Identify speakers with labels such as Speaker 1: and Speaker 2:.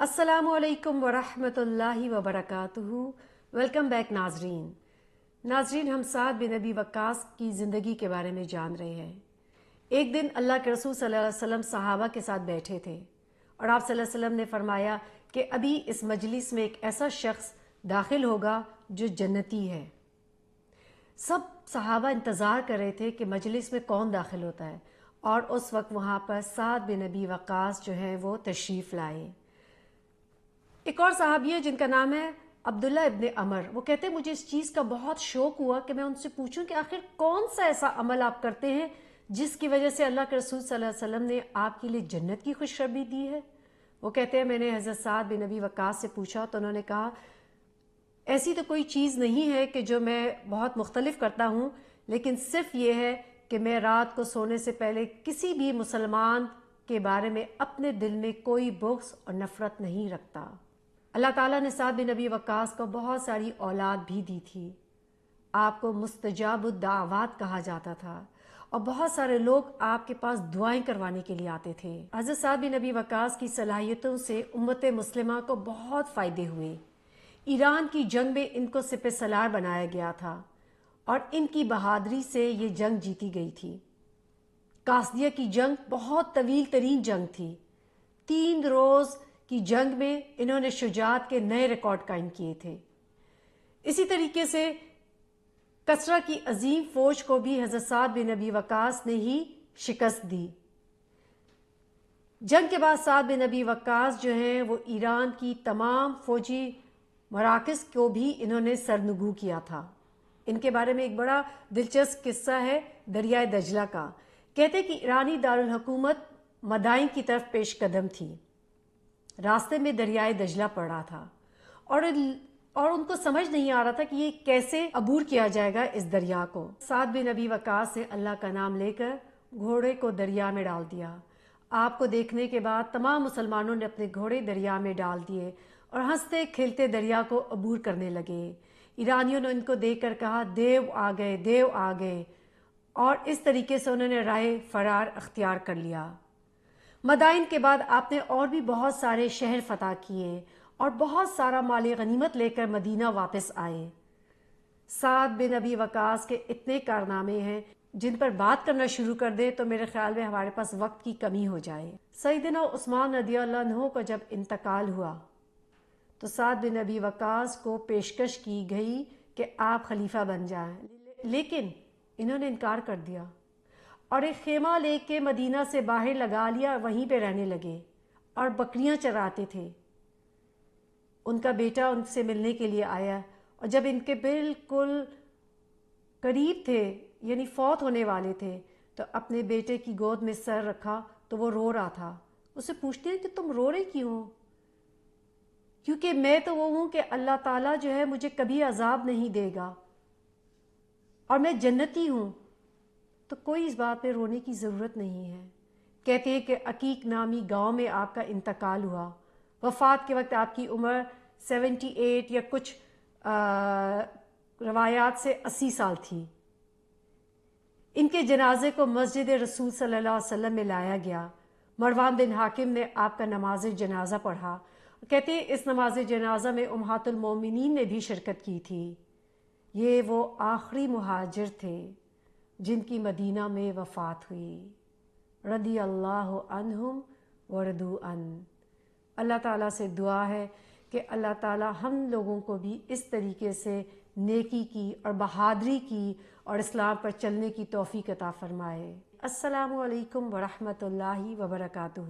Speaker 1: السلام علیکم ورحمۃ اللہ وبرکاتہ۔ ویلکم بیک ناظرین، ہم سعد بن ابی وقاص کی زندگی کے بارے میں جان رہے ہیں۔ ایک دن اللہ کے رسول صلی اللہ علیہ وسلم صحابہ کے ساتھ بیٹھے تھے اور آپ صلی اللہ علیہ وسلم نے فرمایا کہ ابھی اس مجلس میں ایک ایسا شخص داخل ہوگا جو جنتی ہے۔ سب صحابہ انتظار کر رہے تھے کہ مجلس میں کون داخل ہوتا ہے، اور اس وقت وہاں پر سعد بن ابی وقاص جو ہیں وہ تشریف لائے۔ ایک اور صحابی ہے جن کا نام ہے عبداللہ ابن عمر۔ وہ کہتے ہیں مجھے اس چیز کا بہت شوق ہوا کہ میں ان سے پوچھوں کہ آخر کون سا ایسا عمل آپ کرتے ہیں جس کی وجہ سے اللہ کے رسول صلی اللہ علیہ وسلم نے آپ کے لیے جنت کی خوشخبری دی ہے۔ وہ کہتے ہیں میں نے حضرت سعد بن ابی وقاص سے پوچھا تو انہوں نے کہا ایسی تو کوئی چیز نہیں ہے کہ جو میں بہت مختلف کرتا ہوں، لیکن صرف یہ ہے کہ میں رات کو سونے سے پہلے کسی بھی مسلمان کے بارے میں اپنے دل میں کوئی بغض اور نفرت نہیں رکھتا۔ اللہ تعالیٰ نے سعد بن ابی وقاص کو بہت ساری اولاد بھی دی تھی۔ آپ کو مستجاب الدعوات کہا جاتا تھا اور بہت سارے لوگ آپ کے پاس دعائیں کروانے کے لیے آتے تھے۔ حضرت سعد بن ابی وقاص کی صلاحیتوں سے امت مسلمہ کو بہت فائدے ہوئے۔ ایران کی جنگ میں ان کو سپہ سالار بنایا گیا تھا اور ان کی بہادری سے یہ جنگ جیتی گئی تھی۔ قاصدیہ کی جنگ بہت طویل ترین جنگ تھی۔ 3 روز کی جنگ میں انہوں نے شجاعت کے نئے ریکارڈ قائم کیے تھے۔ اسی طریقے سے کسرا کی عظیم فوج کو بھی حضرت سعد بن ابی وقاص نے ہی شکست دی۔ جنگ کے بعد سعد بن ابی وقاص جو ہیں وہ ایران کی تمام فوجی مراکز کو بھی انہوں نے سرنگو کیا تھا۔ ان کے بارے میں ایک بڑا دلچسپ قصہ ہے دریائے دجلہ کا۔ کہتے کہ ایرانی دارالحکومت مدائن کی طرف پیش قدم تھی۔ راستے میں دریائے دجلہ پڑ رہا تھا اور ان کو سمجھ نہیں آ رہا تھا کہ یہ کیسے عبور کیا جائے گا اس دریا کو۔ سعد بن ابی وقاص نے اللہ کا نام لے کر گھوڑے کو دریا میں ڈال دیا۔ آپ کو دیکھنے کے بعد تمام مسلمانوں نے اپنے گھوڑے دریا میں ڈال دیے اور ہنستے کھیلتے دریا کو عبور کرنے لگے۔ ایرانیوں نے ان کو دیکھ کر کہا دیو آ گئے، دیو آ گئے، اور اس طریقے سے انہوں نے راہ فرار اختیار کر لیا۔ مدائن کے بعد آپ نے اور بھی بہت سارے شہر فتح کیے اور بہت سارا مال غنیمت لے کر مدینہ واپس آئے۔ سعد بن ابی وقاص کے اتنے کارنامے ہیں جن پر بات کرنا شروع کر دے تو میرے خیال میں ہمارے پاس وقت کی کمی ہو جائے۔ سیدنا عثمان رضی اللہ عنہ کو جب انتقال ہوا تو سعد بن ابی وقاص کو پیشکش کی گئی کہ آپ خلیفہ بن جائیں، لیکن انہوں نے انکار کر دیا اور ایک خیمہ لے کے مدینہ سے باہر لگا لیا، وہیں پہ رہنے لگے اور بکریاں چراتے تھے۔ ان کا بیٹا ان سے ملنے کے لیے آیا اور جب ان کے بالکل قریب تھے یعنی فوت ہونے والے تھے تو اپنے بیٹے کی گود میں سر رکھا تو وہ رو رہا تھا۔ اسے پوچھتے ہیں کہ تم رو رہے کیوں ہو؟ کیونکہ میں تو وہ ہوں کہ اللہ تعالیٰ جو ہے مجھے کبھی عذاب نہیں دے گا اور میں جنتی ہوں، تو کوئی اس بات پہ رونے کی ضرورت نہیں ہے۔ کہتے ہیں کہ عقیق نامی گاؤں میں آپ کا انتقال ہوا۔ وفات کے وقت آپ کی عمر 78 یا کچھ روایات سے 80 سال تھی۔ ان کے جنازے کو مسجد رسول صلی اللہ علیہ وسلم میں لایا گیا۔ مروان بن حاکم نے آپ کا نماز جنازہ پڑھا۔ کہتے ہیں اس نماز جنازہ میں امہات المومنین نے بھی شرکت کی تھی۔ یہ وہ آخری مہاجر تھے جن کی مدینہ میں وفات ہوئی۔ رضی اللہ عنہم ورضوا عنہ۔ اللہ تعالیٰ سے دعا ہے کہ اللہ تعالیٰ ہم لوگوں کو بھی اس طریقے سے نیکی کی اور بہادری کی اور اسلام پر چلنے کی توفیق عطا فرمائے۔ السلام علیکم ورحمۃ اللہ وبرکاتہ۔